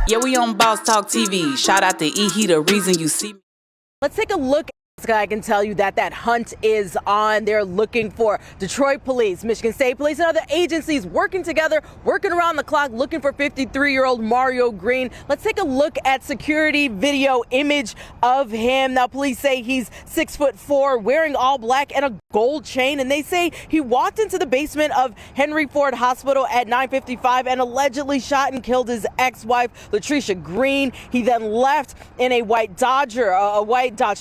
Yeah, we on Boss Talk TV. Shout out to E. He the reason you see me. Let's take a look. I can tell you that hunt is on. They're looking for Detroit police, Michigan State police, and other agencies working together, working around the clock, looking for 53-year-old Mario Green. Let's take a look at security video image of him. Now, police say he's 6'4", wearing all black and a gold chain, and they say he walked into the basement of Henry Ford Hospital at 9:55 and allegedly shot and killed his ex-wife, Latricia Green. He then left in a white Dodge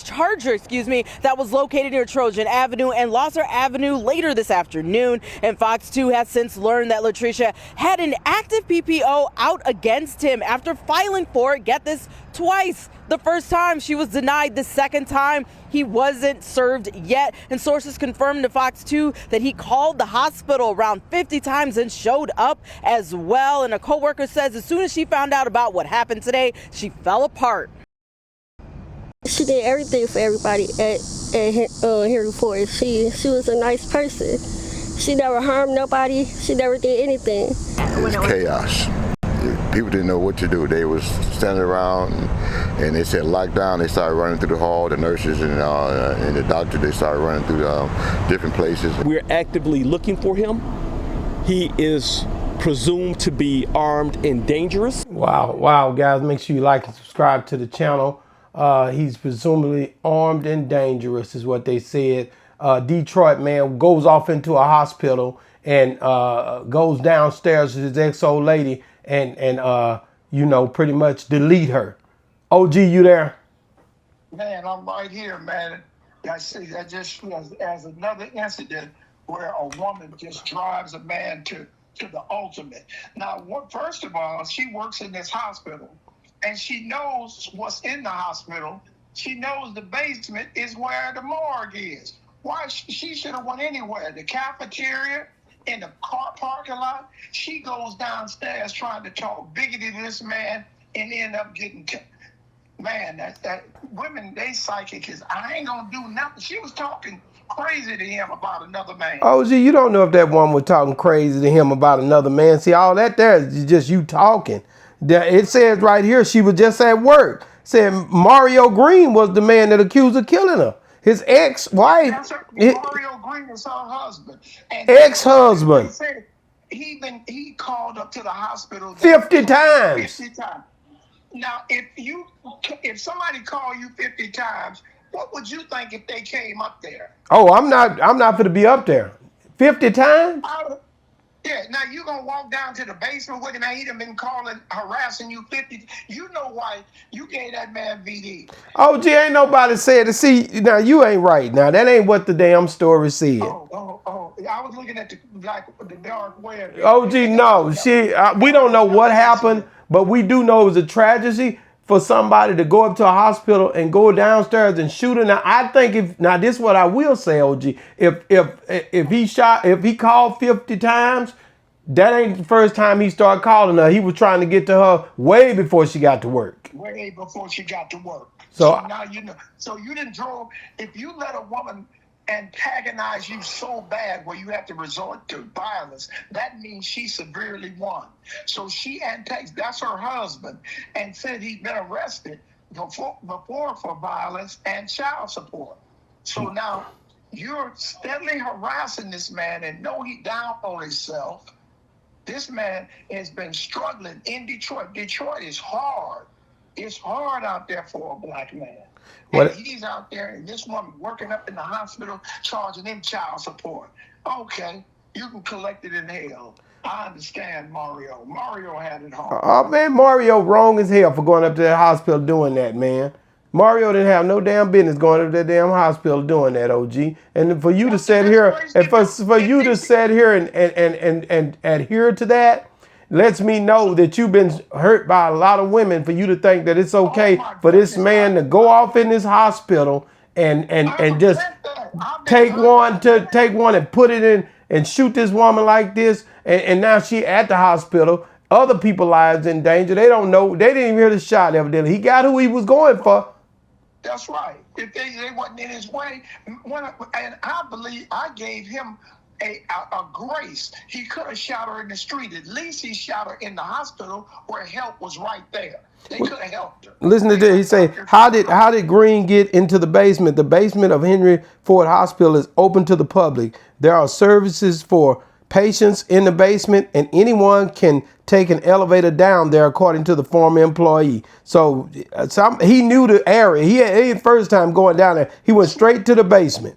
Charger, that was located near Trojan Avenue and Losser Avenue later this afternoon. And Fox 2 has since learned that Latricia had an active PPO out against him after filing for it, get this, twice. The first time she was denied, the second time he wasn't served yet. And sources confirmed to Fox 2 that he called the hospital around 50 times and showed up as well. And a coworker says as soon as she found out about what happened today, she fell apart. She did everything for everybody at Henry Ford. She was a nice person. She never harmed nobody. She never did anything. It was chaos. People didn't know what to do. They was standing around and they said lockdown. They started running through the hall. The nurses and the doctor, they started running through different places. We're actively looking for him. He is presumed to be armed and dangerous. Wow, guys, make sure you like and subscribe to the channel. He's presumably armed and dangerous is what they said. Detroit man goes off into a hospital and goes downstairs to his ex-old lady and you know, pretty much delete her. OG, you there? Man, I'm right here, man. I see that just as another incident where a woman just drives a man to the ultimate. Now, first of all, she works in this hospital. And she knows what's in the hospital. She knows the basement is where the morgue is. Why she should have went anywhere? The cafeteria, in the car parking lot. She goes downstairs trying to talk biggity to this man and end up getting killed. Man, that women, they psychic is, I ain't gonna do nothing. She was talking crazy to him about another man. OG, you don't know if that woman was talking crazy to him about another man. See, all that there is just you talking. It says right here she was just at work. Said Mario Green was the man that accused of killing her. His ex-wife. Mario Green is her husband. Ex-husband. He called up to the hospital 50 times. 50 times. Now, if somebody called you 50 times, what would you think if they came up there? Oh, I'm not gonna be up there. 50 times? Yeah, now you gonna walk down to the basement with him and he done been harassing you 50. You know why you gave that man VD. OG, ain't nobody said it. See, now you ain't right. Now that ain't what the damn story said. Oh, I was looking at the dark web. OG, no, we don't know what happened, but we do know it was a tragedy for somebody to go up to a hospital and go downstairs and shoot her. Now I think this is what I will say, OG. If he called 50 times, that ain't the first time he started calling her. He was trying to get to her way before she got to work. Way before she got to work. So now you know. So you didn't drove. If you let a woman antagonize you so bad where you have to resort to violence, that means she severely won. So she that's her husband, and said he'd been arrested before for violence and child support. So now you're steadily harassing this man and know he down on himself. This man has been struggling in Detroit. Detroit is hard. It's hard out there for a black man. And he's out there, and this woman working up in the hospital, charging him child support. Okay, you can collect it in hell. I understand Mario. Mario had it hard. Oh, man, Mario wrong as hell for going up to that hospital doing that, man. Mario didn't have no damn business going to that damn hospital doing that, OG. And for you to sit here, and for you to sit here and adhere to that, lets me know that you've been hurt by a lot of women. For you to think that it's okay for this man to go off in this hospital and just take one and put it in and shoot this woman like this, and now she at the hospital. Other people's lives in danger. They don't know. They didn't even hear the shot evidently. He got who he was going for. That's right. If they wasn't in his way, and I believe I gave him a grace. He could have shot her in the street. At least he shot her in the hospital where help was right there. They could have helped her. Listen to this. He say, how did Green get into the basement? The basement of Henry Ford Hospital is open to the public. There are services for patients in the basement, and anyone can take an elevator down there, according to the former employee. So he knew the area. He had first time going down there. He went straight to the basement.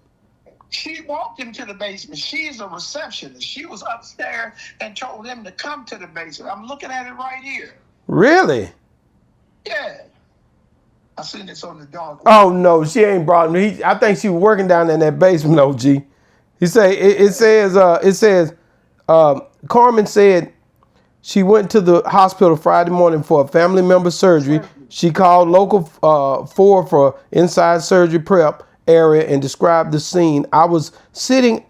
She walked him to the basement. She's a receptionist. She was upstairs and told him to come to the basement. I'm looking at it right here. Really? Yeah. I seen this on the dog. Oh no, she ain't brought him. I think she was working down in that basement. OG. He say it says Carmen said she went to the hospital Friday morning for a family member surgery. She called local 4 for inside surgery prep area and described the scene. I was sitting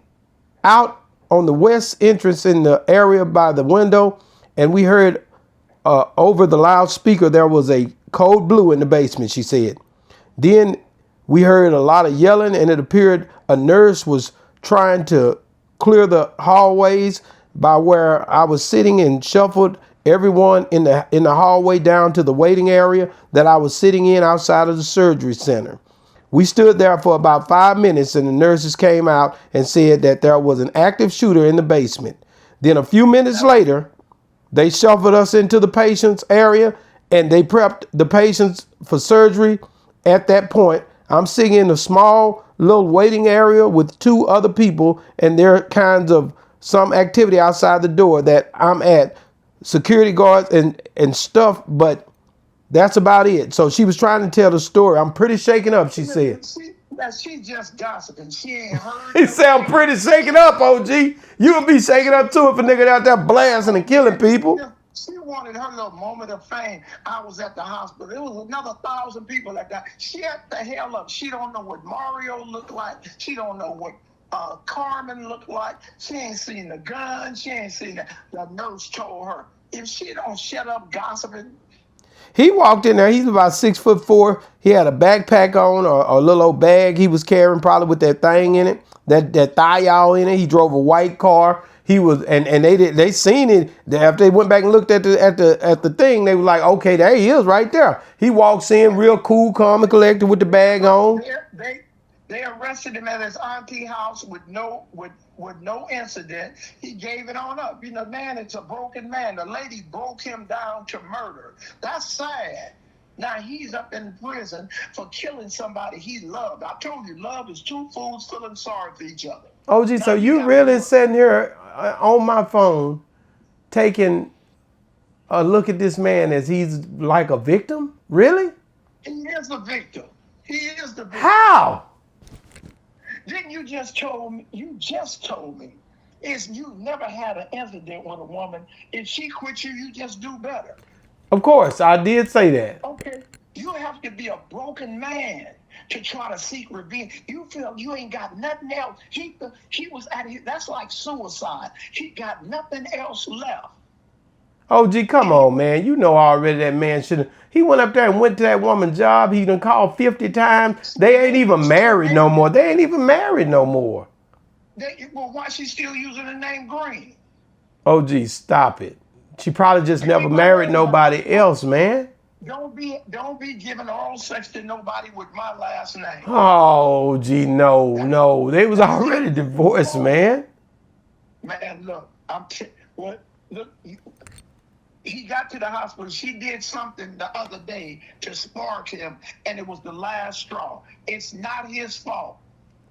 out on the west entrance in the area by the window, and we heard over the loudspeaker there was a code blue in the basement, she said. Then we heard a lot of yelling, and it appeared a nurse was trying to clear the hallways by where I was sitting and shuffled everyone in the hallway down to the waiting area that I was sitting in outside of the surgery center. We stood there for about 5 minutes, and the nurses came out and said that there was an active shooter in the basement. Then a few minutes later, they shuffled us into the patient's area, and they prepped the patients for surgery. At that point, I'm sitting in a small little waiting area with 2 other people, and there are kinds of some activity outside the door that I'm at, security guards and stuff, but that's about it. So she was trying to tell the story. I'm pretty shaken up, she said. She just gossiping. She ain't heard. He said, I'm pretty shaken up, OG. You would be shaken up too if a nigga out there blasting and killing people. She wanted her little moment of fame. I was at the hospital. There was another 1,000 people at that. She had the hell up. She don't know what Mario looked like. She don't know what Carmen looked like. She ain't seen the gun. She ain't seen the nurse told her. If she don't shut up gossiping. He walked in there. He's about 6'4". He had a backpack on, or a little old bag he was carrying, probably with that thing in it, that thiol in it. He drove a white car. He was, and they seen it. After they went back and looked at the thing, they were like, okay, there he is, right there. He walks in real cool, calm, and collected with the bag on. They arrested him at his auntie house with no incident. He gave it on up. You know, man, it's a broken man. The lady broke him down to murder. That's sad. Now he's up in prison for killing somebody he loved. I told you, love is 2 fools feeling sorry for each other. OG, so you really sitting here on my phone taking a look at this man as he's like a victim? Really? He is the victim. He is the victim. How? Didn't you just told me? You just told me. Is you never had an incident with a woman. If she quit you, you just do better. Of course, I did say that. Okay. You have to be a broken man to try to seek revenge. You feel you ain't got nothing else. He was at it. That's like suicide. He got nothing else left. OG, come on, man. You know already that man should have. He went up there and went to that woman's job. He done called 50 times. They ain't even married no more. Well, why she still using the name Green? OG, stop it. She probably just never married nobody else, man. Don't be giving oral sex to nobody with my last name. Oh, gee, no. They was already divorced, man. Man, look, he got to the hospital. She did something the other day to spark him, and it was the last straw. It's not his fault.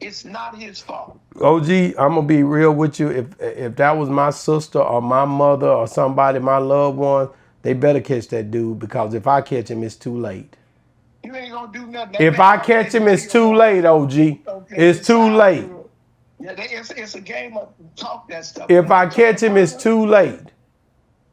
It's not his fault. OG, I'm gonna be real with you. If that was my sister or my mother or somebody, my loved one, they better catch that dude, because if I catch him, it's too late. You ain't gonna do nothing. If I catch him, it's too late, OG. Okay, it's too late. Yeah, it's a game of talk that stuff. If I catch him, it's too late.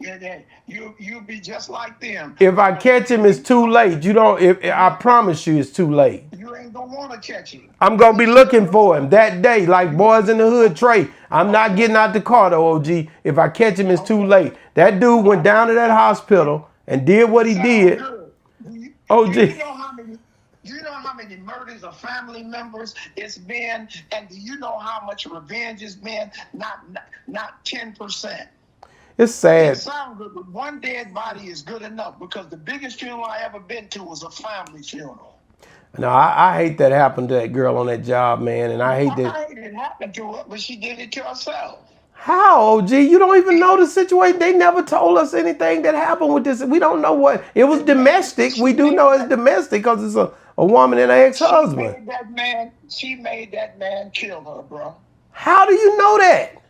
Yeah, you'll be just like them. If I catch him, it's too late. I promise you, it's too late. You ain't gonna want to catch him. I'm gonna be looking for him that day, like Boys in the Hood Trey. I'm not getting out the car though, OG. If I catch him, it's too late. That dude went down to that hospital and did what he did. Good. OG. Do you know how many murders of family members it's been? And do you know how much revenge it's been? Not 10%. It's sad. It sounds good, but one dead body is good enough, because the biggest funeral I ever been to was a family funeral. No, I hate that happened to that girl on that job, man, and I hate that. I hate it happened to her, but she did it to herself. How, OG? You don't even know the situation. They never told us anything that happened with this. We don't know what. It was domestic. We do know it's domestic because it's a woman and an ex-husband. She made that man kill her, bro. How do you know that?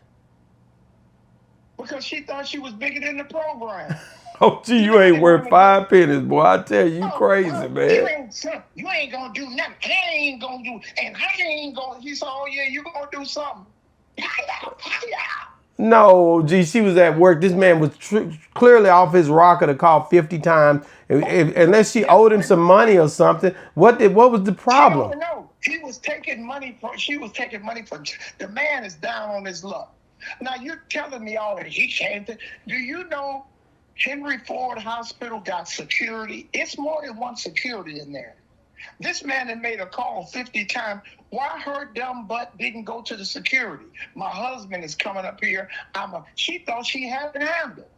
Because she thought she was bigger than the program. Oh, gee, you ain't worth 5 pennies, boy. I tell you, you crazy, man. You ain't gonna do nothing. I ain't gonna do, and I ain't gonna. He said, "Oh yeah, you gonna do something." No, gee, she was at work. This man was clearly off his rocker to call 50 times. Unless she owed him some money or something. What was the problem? No, he was taking money for. She was taking money for. The man is down on his luck. Now you're telling me all that he came to. Do you know? Henry Ford Hospital got security. It's more than one security in there. This man had made a call 50 times. Why her dumb butt didn't go to the security? My husband is coming up here. She thought she had it handled.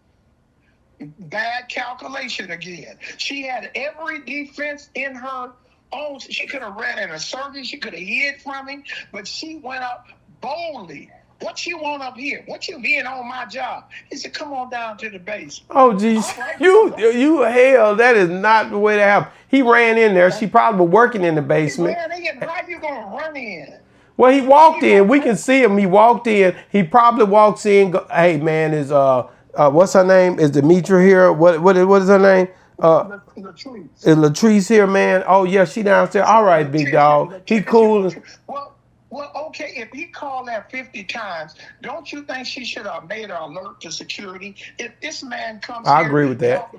Bad calculation again. She had every defense in her own. She could have ran in a circle. She could have hid from him, but she went up boldly. What you want up here? What you being on my job? He said, come on down to the base. Oh, geez. Right, you hell, that is not the way to happen. He ran in there. She probably was working in the basement. How you going to run in? Well, he walked in. We can see him. He walked in. He probably walks in. Hey, man, is what's her name? Is Demetra here? What is her name? Latrice. Is Latrice here, man? Oh, yeah, she downstairs. All right, big dog. He cool. Well, okay, if he called that 50 times, don't you think she should have made an alert to security? If this man comes I agree with that.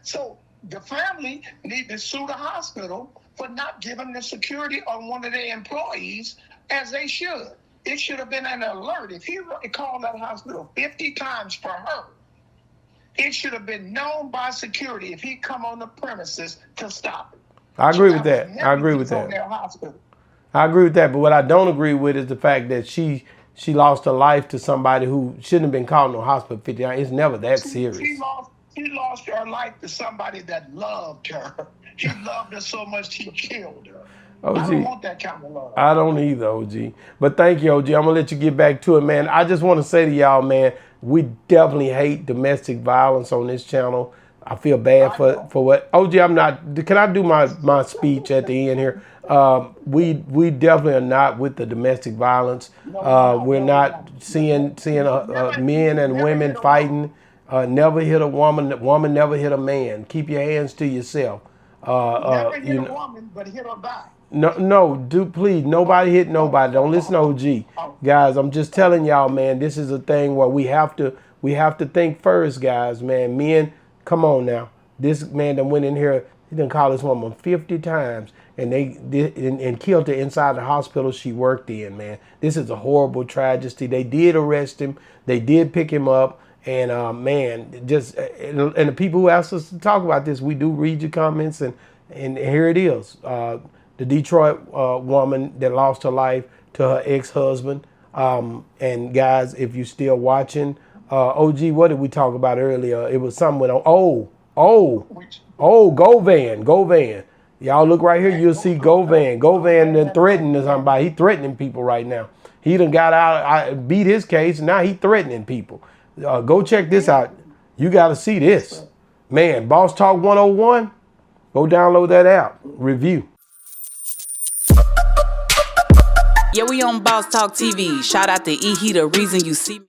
So the family need to sue the hospital for not giving the security on one of their employees as they should. It should have been an alert. If he called that hospital 50 times for her, it should have been known by security if he come on the premises to stop it. I agree with that. I agree with that. I agree with that, but what I don't agree with is the fact that she lost her life to somebody who shouldn't have been called in the hospital 50 times. It's never that serious. She lost her life to somebody that loved her. He loved her so much he killed her. OG, I don't want that kind of love. I don't either, OG. But thank you, OG. I'm going to let you get back to it, man. I just want to say to y'all, man, we definitely hate domestic violence on this channel. I feel bad for what. OG, I'm not. Can I do my speech at the end here? We definitely are not with the domestic violence. We're not seeing men and women fighting. Never hit a woman. Woman never hit a man. Keep your hands to yourself. Never hit a woman, but hit her back. No, please. Nobody hit nobody. Don't listen to OG. Guys, I'm just telling y'all, man, this is a thing where we have to think first, guys, man. Men, come on now. This man that went in here, he done called this woman 50 times and they killed her inside the hospital she worked in, man. This is a horrible tragedy. They did arrest him. They did pick him up. And man, and the people who asked us to talk about this, we do read your comments, and here it is. The Detroit woman that lost her life to her ex-husband. And guys, if you're still watching, OG, what did we talk about earlier? It was something with Govan. Y'all look right here, you'll see Govan. Govan done threatening somebody. He threatening people right now. He done got out, beat his case, and now he threatening people. Go check this out. You got to see this. Man, Boss Talk 101, go download that app. Review. Yeah, we on Boss Talk TV. Shout out to E. He the reason you see me.